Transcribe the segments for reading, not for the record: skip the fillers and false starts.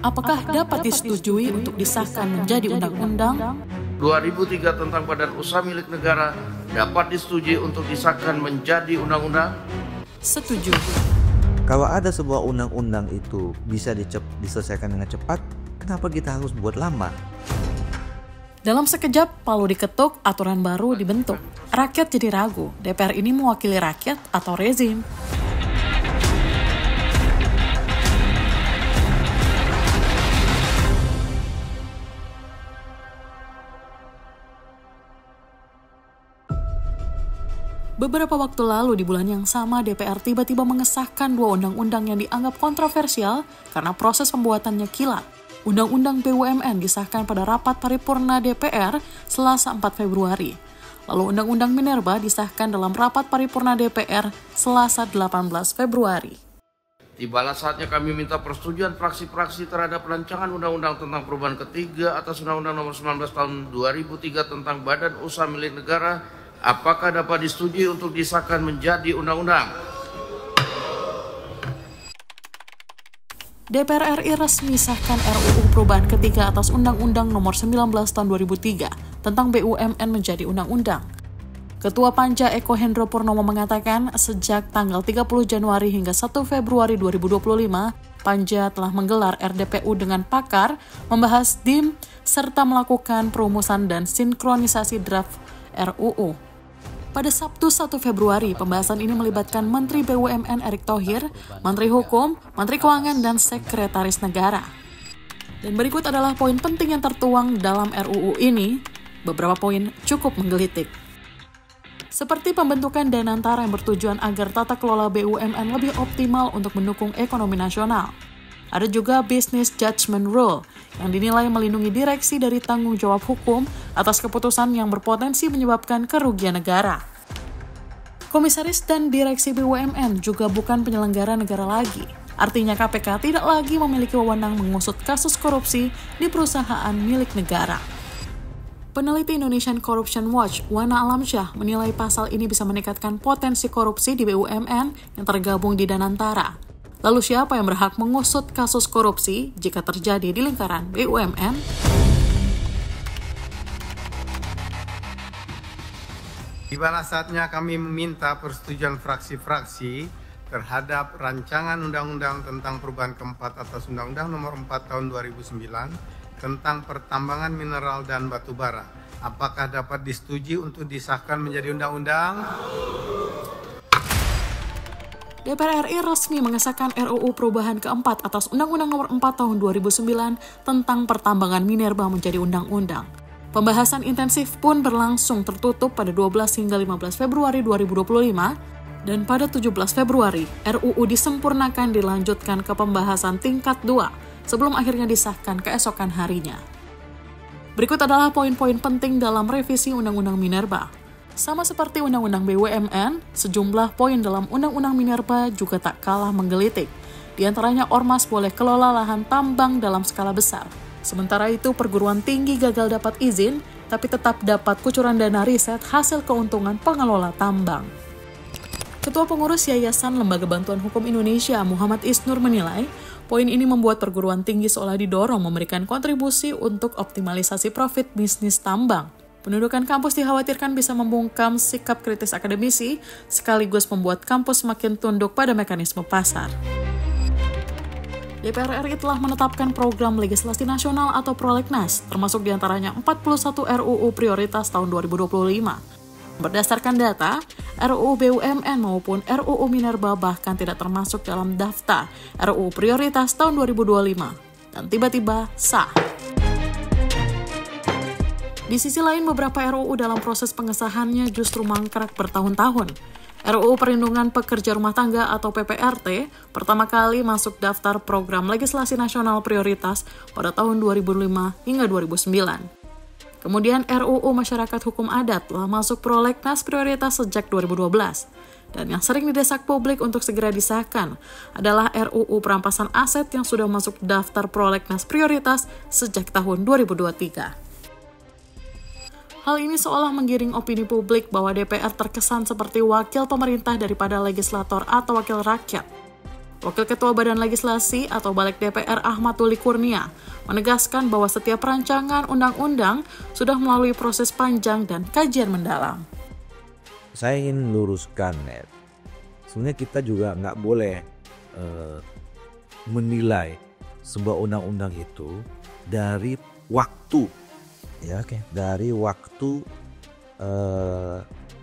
Apakah dapat disetujui untuk disahkan menjadi undang-undang? 2003 tentang Badan Usaha Milik Negara dapat disetujui untuk disahkan menjadi undang-undang? Setuju. Kalau ada sebuah undang-undang itu bisa diselesaikan dengan cepat, kenapa kita harus buat lama? Dalam sekejap, palu diketuk, aturan baru dibentuk. Rakyat jadi ragu, DPR ini mewakili rakyat atau rezim? Beberapa waktu lalu di bulan yang sama DPR tiba-tiba mengesahkan 2 undang-undang yang dianggap kontroversial karena proses pembuatannya kilat. Undang-undang BUMN disahkan pada rapat paripurna DPR Selasa 4 Februari. Lalu Undang-undang Minerba disahkan dalam rapat paripurna DPR Selasa 18 Februari. Tibalah saatnya kami minta persetujuan fraksi-fraksi terhadap rancangan undang-undang tentang perubahan ketiga atas Undang-Undang Nomor 19 Tahun 2003 tentang Badan Usaha Milik Negara. Apakah dapat disetujui untuk disahkan menjadi undang-undang? DPR RI resmi sahkan RUU Perubahan Ketiga atas Undang-Undang Nomor 19 Tahun 2003 tentang BUMN menjadi undang-undang. Ketua Panja Eko Hendro Purnomo mengatakan sejak tanggal 30 Januari hingga 1 Februari 2025, Panja telah menggelar RDPU dengan pakar, membahas DIM, serta melakukan perumusan dan sinkronisasi draft RUU. Pada Sabtu 1 Februari, pembahasan ini melibatkan Menteri BUMN Erick Thohir, Menteri Hukum, Menteri Keuangan, dan Sekretaris Negara. Dan berikut adalah poin penting yang tertuang dalam RUU ini. Beberapa poin cukup menggelitik. Seperti pembentukan Danantara yang bertujuan agar tata kelola BUMN lebih optimal untuk mendukung ekonomi nasional. Ada juga Business Judgment Rule yang dinilai melindungi direksi dari tanggung jawab hukum atas keputusan yang berpotensi menyebabkan kerugian negara. Komisaris dan direksi BUMN juga bukan penyelenggara negara lagi. Artinya KPK tidak lagi memiliki wewenang mengusut kasus korupsi di perusahaan milik negara. Peneliti Indonesian Corruption Watch, Wana Alamsyah, menilai pasal ini bisa meningkatkan potensi korupsi di BUMN yang tergabung di Danantara. Lalu siapa yang berhak mengusut kasus korupsi jika terjadi di lingkaran BUMN? Tibalah saatnya kami meminta persetujuan fraksi-fraksi terhadap rancangan undang-undang tentang perubahan keempat atas Undang-Undang Nomor 4 Tahun 2009 tentang pertambangan mineral dan batu bara. Apakah dapat disetujui untuk disahkan menjadi undang-undang? DPR RI resmi mengesahkan RUU Perubahan keempat atas Undang-Undang Nomor 4 Tahun 2009 tentang pertambangan minerba menjadi undang-undang. Pembahasan intensif pun berlangsung tertutup pada 12 hingga 15 Februari 2025 dan pada 17 Februari RUU disempurnakan dilanjutkan ke pembahasan tingkat 2 sebelum akhirnya disahkan keesokan harinya. Berikut adalah poin-poin penting dalam revisi Undang-Undang Minerba. Sama seperti Undang-Undang BUMN, sejumlah poin dalam Undang-Undang Minerba juga tak kalah menggelitik. Di antaranya ormas boleh kelola lahan tambang dalam skala besar. Sementara itu perguruan tinggi gagal dapat izin, tapi tetap dapat kucuran dana riset hasil keuntungan pengelola tambang. Ketua Pengurus Yayasan Lembaga Bantuan Hukum Indonesia, Muhammad Isnur menilai, poin ini membuat perguruan tinggi seolah didorong memberikan kontribusi untuk optimalisasi profit bisnis tambang. Pendudukan kampus dikhawatirkan bisa membungkam sikap kritis akademisi, sekaligus membuat kampus semakin tunduk pada mekanisme pasar. DPR RI telah menetapkan program legislasi nasional atau prolegnas, termasuk diantaranya 41 RUU prioritas tahun 2025. Berdasarkan data, RUU BUMN maupun RUU Minerba bahkan tidak termasuk dalam daftar RUU prioritas tahun 2025, dan tiba-tiba sah. Di sisi lain, beberapa RUU dalam proses pengesahannya justru mangkrak bertahun-tahun. RUU Perlindungan Pekerja Rumah Tangga atau PPRT pertama kali masuk daftar program legislasi nasional prioritas pada tahun 2005 hingga 2009. Kemudian RUU Masyarakat Hukum Adat telah masuk prolegnas prioritas sejak 2012. Dan yang sering didesak publik untuk segera disahkan adalah RUU Perampasan Aset yang sudah masuk daftar prolegnas prioritas sejak tahun 2023. Hal ini seolah menggiring opini publik bahwa DPR terkesan seperti wakil pemerintah daripada legislator atau wakil rakyat. Wakil Ketua Badan Legislasi atau Balik DPR Ahmad Doli Kurnia menegaskan bahwa setiap rancangan undang-undang sudah melalui proses panjang dan kajian mendalam. Saya ingin luruskan, sebenarnya kita juga nggak boleh menilai sebuah undang-undang itu dari waktu, ya, dari waktu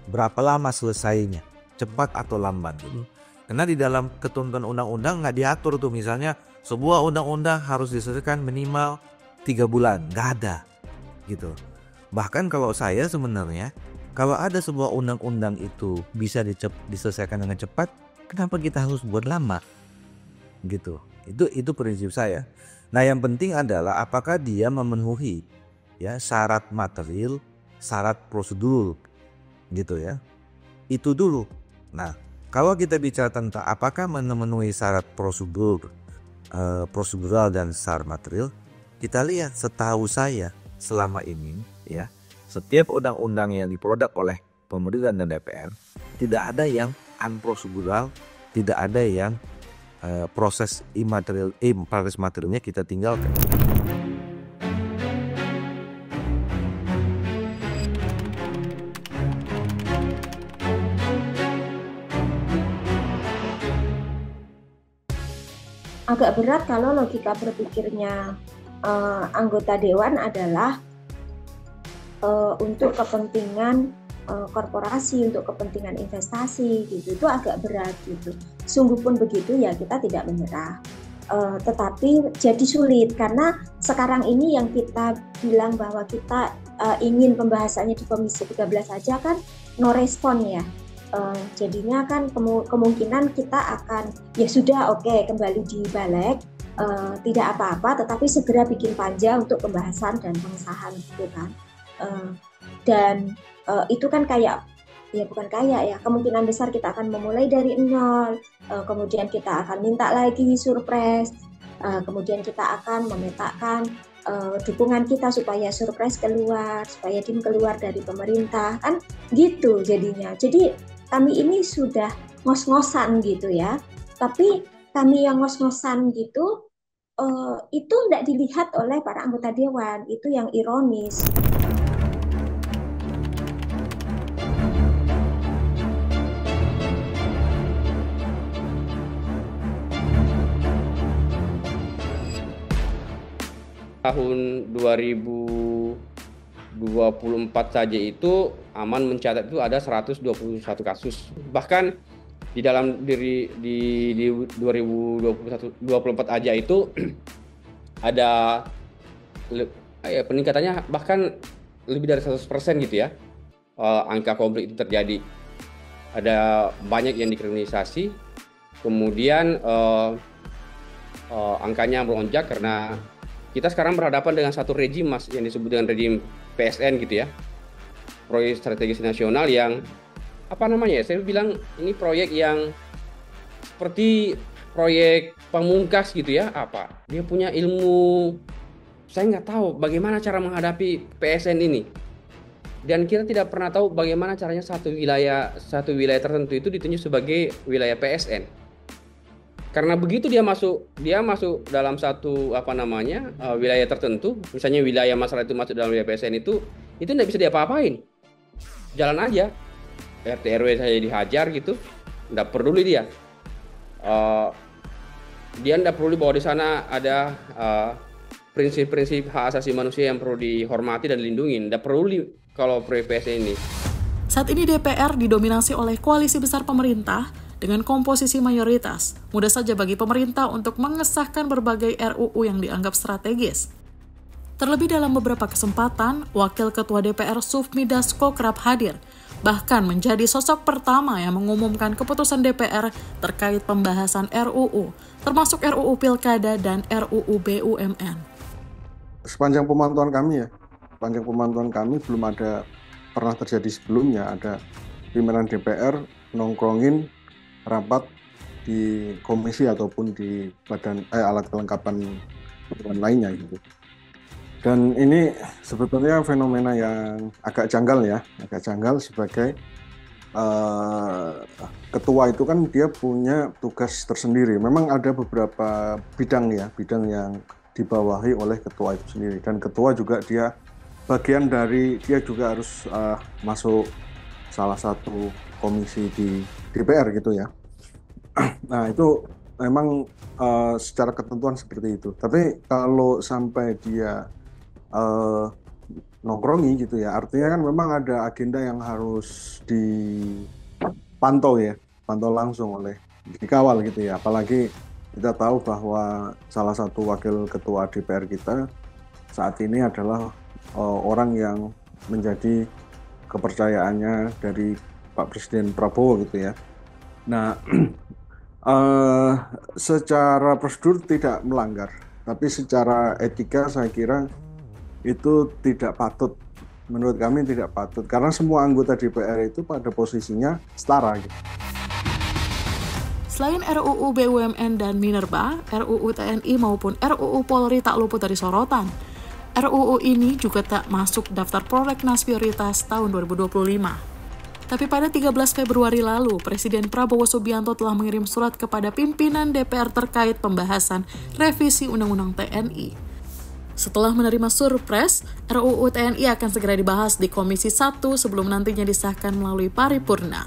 berapa lama selesainya, cepat atau lambat gitu. Karena di dalam ketentuan undang-undang nggak diatur tuh misalnya sebuah undang-undang harus diselesaikan minimal 3 bulan, nggak ada gitu. Bahkan kalau saya sebenarnya kalau ada sebuah undang-undang itu bisa diselesaikan dengan cepat, kenapa kita harus buat lama gitu? Itu prinsip saya. Nah yang penting adalah apakah dia memenuhi ya syarat material, syarat prosedur gitu ya. Itu dulu. Nah kalau kita bicara tentang apakah memenuhi syarat prosedural dan syarat material, kita lihat setahu saya selama ini ya, setiap undang-undang yang diproduk oleh pemerintah dan DPR tidak ada yang unprosedural, tidak ada yang proses materialnya kita tinggalkan. Agak berat kalau logika berpikirnya anggota dewan adalah untuk kepentingan korporasi, untuk kepentingan investasi gitu. Itu agak berat gitu. Sungguh pun begitu ya kita tidak menyerah. Tetapi jadi sulit karena sekarang ini yang kita bilang bahwa kita ingin pembahasannya di Komisi 13 saja kan no respon ya. Jadinya kan kemungkinan kita akan ya sudah oke, kembali di balik, tidak apa-apa, tetapi segera bikin panja untuk pembahasan dan pengesahan gitu kan. Dan itu kan kayak ya bukan kayak ya, kemungkinan besar kita akan memulai dari nol, kemudian kita akan minta lagi surprise, kemudian kita akan memetakan dukungan kita supaya surprise keluar, supaya DIM keluar dari pemerintah kan gitu jadinya. Jadi kami ini sudah ngos-ngosan gitu ya, tapi kami yang ngos-ngosan gitu itu tidak dilihat oleh para anggota dewan, itu yang ironis. Tahun 2024 saja itu Aman mencatat itu ada 121 kasus. Bahkan di dalam di 2024 aja itu ada peningkatannya bahkan lebih dari 100% gitu ya. Angka konflik itu terjadi. Ada banyak yang dikriminalisasi. Kemudian angkanya melonjak karena kita sekarang berhadapan dengan satu rejim Mas yang disebut dengan rejim PSN gitu ya. Proyek strategis nasional yang apa namanya ya? Saya bilang ini proyek yang seperti proyek pamungkas gitu ya. Apa? Dia punya ilmu, saya nggak tahu bagaimana cara menghadapi PSN ini. Dan kita tidak pernah tahu bagaimana caranya satu wilayah tertentu itu ditunjuk sebagai wilayah PSN. Karena begitu dia masuk dalam satu wilayah tertentu, misalnya wilayah masalah itu masuk dalam wilayah PSN itu tidak bisa diapa-apain. Jalan aja, RT RW saja dihajar gitu, nggak peduli dia. Dia nggak perlu bahwa di sana ada prinsip-prinsip hak asasi manusia yang perlu dihormati dan dilindungi. Nggak perlu kalau proyek PSN ini. Saat ini DPR didominasi oleh koalisi besar pemerintah dengan komposisi mayoritas. Mudah saja bagi pemerintah untuk mengesahkan berbagai RUU yang dianggap strategis. Terlebih dalam beberapa kesempatan, Wakil Ketua DPR Sufmi Dasko kerap hadir, bahkan menjadi sosok pertama yang mengumumkan keputusan DPR terkait pembahasan RUU, termasuk RUU Pilkada dan RUU BUMN. Sepanjang pemantauan kami belum ada pernah terjadi sebelumnya ada pimpinan DPR nongkrongin rapat di komisi ataupun di badan alat kelengkapan lainnya gitu. Dan ini sebetulnya fenomena yang agak janggal sebagai ketua itu kan dia punya tugas tersendiri. Memang ada beberapa bidang yang dibawahi oleh ketua itu sendiri. Dan ketua juga dia bagian dari, dia juga harus masuk salah satu komisi di DPR gitu ya. Nah itu memang secara ketentuan seperti itu. Tapi kalau sampai dia nongkrongi gitu ya, artinya kan memang ada agenda yang harus dipantau ya, pantau langsung dikawal gitu ya. Apalagi kita tahu bahwa salah satu wakil ketua DPR kita saat ini adalah orang yang menjadi kepercayaannya dari Pak Presiden Prabowo gitu ya. Nah, secara prosedur tidak melanggar, tapi secara etika saya kira itu tidak patut. Menurut kami tidak patut, karena semua anggota DPR itu pada posisinya setara gitu. Selain RUU BUMN dan Minerba, RUU TNI maupun RUU Polri tak luput dari sorotan. RUU ini juga tak masuk daftar prolegnas prioritas tahun 2025. Tapi pada 13 Februari lalu, Presiden Prabowo Subianto telah mengirim surat kepada pimpinan DPR terkait pembahasan revisi Undang-Undang TNI. Setelah menerima surpres, RUU TNI akan segera dibahas di Komisi 1 sebelum nantinya disahkan melalui paripurna.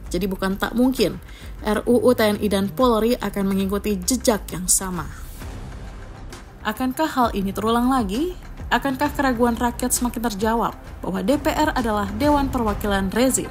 Jadi bukan tak mungkin, RUU TNI dan Polri akan mengikuti jejak yang sama. Akankah hal ini terulang lagi? Akankah keraguan rakyat semakin terjawab bahwa DPR adalah Dewan Perwakilan Rezim?